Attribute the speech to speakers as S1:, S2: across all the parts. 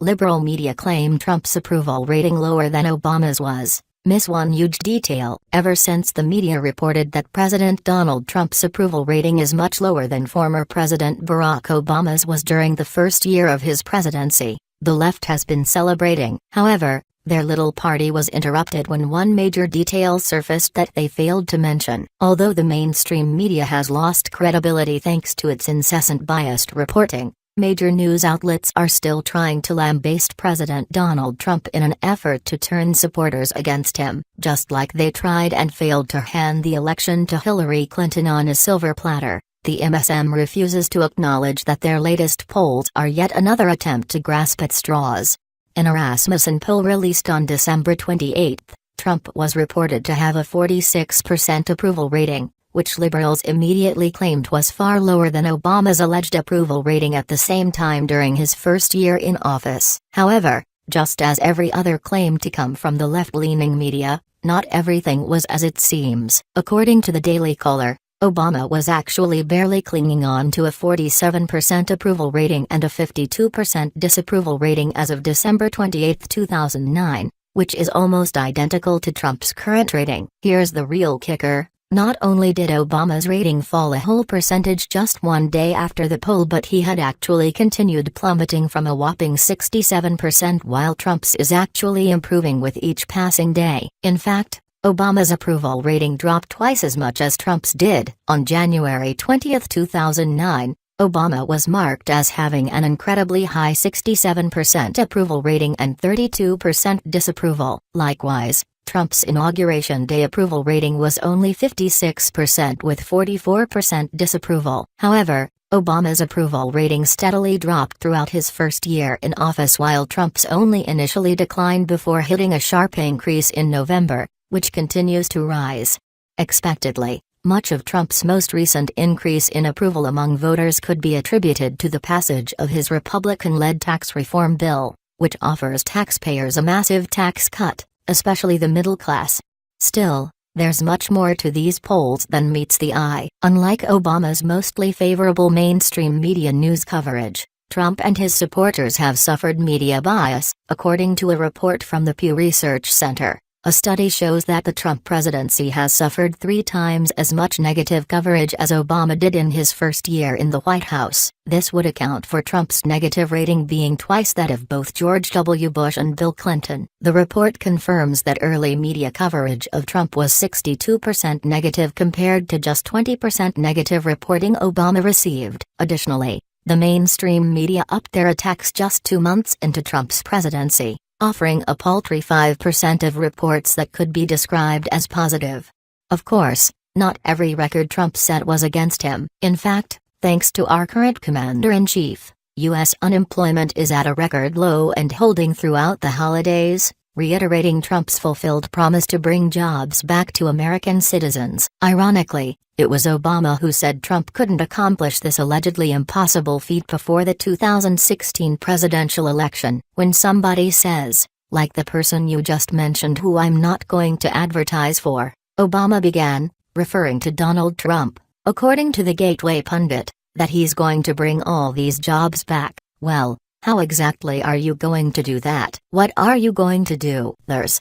S1: Liberal media claim Trump's approval rating lower than Obama's was. Miss one huge detail. Ever since the media reported that President Donald Trump's approval rating is much lower than former President Barack Obama's was during the first year of his presidency, the left has been celebrating. However, their little party was interrupted when one major detail surfaced that they failed to mention. Although the mainstream media has lost credibility thanks to its incessant biased reporting, major news outlets are still trying to lambaste President Donald Trump in an effort to turn supporters against him, just like they tried and failed to hand the election to Hillary Clinton on a silver platter. The MSM refuses to acknowledge that their latest polls are yet another attempt to grasp at straws. In a Rasmussen poll released on December 28, Trump was reported to have a 46% approval rating, which liberals immediately claimed was far lower than Obama's alleged approval rating at the same time during his first year in office. However, just as every other claim to come from the left-leaning media, not everything was as it seems. According to the Daily Caller, Obama was actually barely clinging on to a 47% approval rating and a 52% disapproval rating as of December 28, 2009, which is almost identical to Trump's current rating. Here's the real kicker. Not only did Obama's rating fall a whole percentage just one day after the poll, but he had actually continued plummeting from a whopping 67% while Trump's is actually improving with each passing day. In fact, Obama's approval rating dropped twice as much as Trump's did. On January 20, 2009, Obama was marked as having an incredibly high 67% approval rating and 32% disapproval. Likewise, Trump's inauguration day approval rating was only 56% with 44% disapproval. However, Obama's approval rating steadily dropped throughout his first year in office while Trump's only initially declined before hitting a sharp increase in November, which continues to rise. Expectedly, much of Trump's most recent increase in approval among voters could be attributed to the passage of his Republican-led tax reform bill, which offers taxpayers a massive tax cut, especially the middle class. Still, there's much more to these polls than meets the eye. Unlike Obama's mostly favorable mainstream media news coverage, Trump and his supporters have suffered media bias, according to a report from the Pew Research Center. A study shows that the Trump presidency has suffered 3 times as much negative coverage as Obama did in his first year in the White House. This would account for Trump's negative rating being twice that of both George W. Bush and Bill Clinton. The report confirms that early media coverage of Trump was 62% negative compared to just 20% negative reporting Obama received. Additionally, the mainstream media upped their attacks just 2 months into Trump's presidency, offering a paltry 5% of reports that could be described as positive. Of course, not every record Trump set was against him. In fact, thanks to our current commander-in-chief, U.S. unemployment is at a record low and holding throughout the holidays, reiterating Trump's fulfilled promise to bring jobs back to American citizens. Ironically, it was Obama who said Trump couldn't accomplish this allegedly impossible feat before the 2016 presidential election. When somebody says, like the person you just mentioned who I'm not going to advertise for, Obama began, referring to Donald Trump, according to the Gateway pundit, that he's going to bring all these jobs back. Well, how exactly are you going to do that? What are you going to do? There's,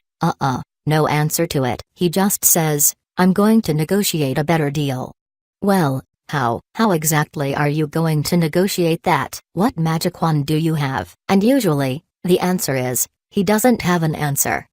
S1: no answer to it. He just says, I'm going to negotiate a better deal. Well, how exactly are you going to negotiate that? What magic wand do you have? And usually, the answer is, he doesn't have an answer.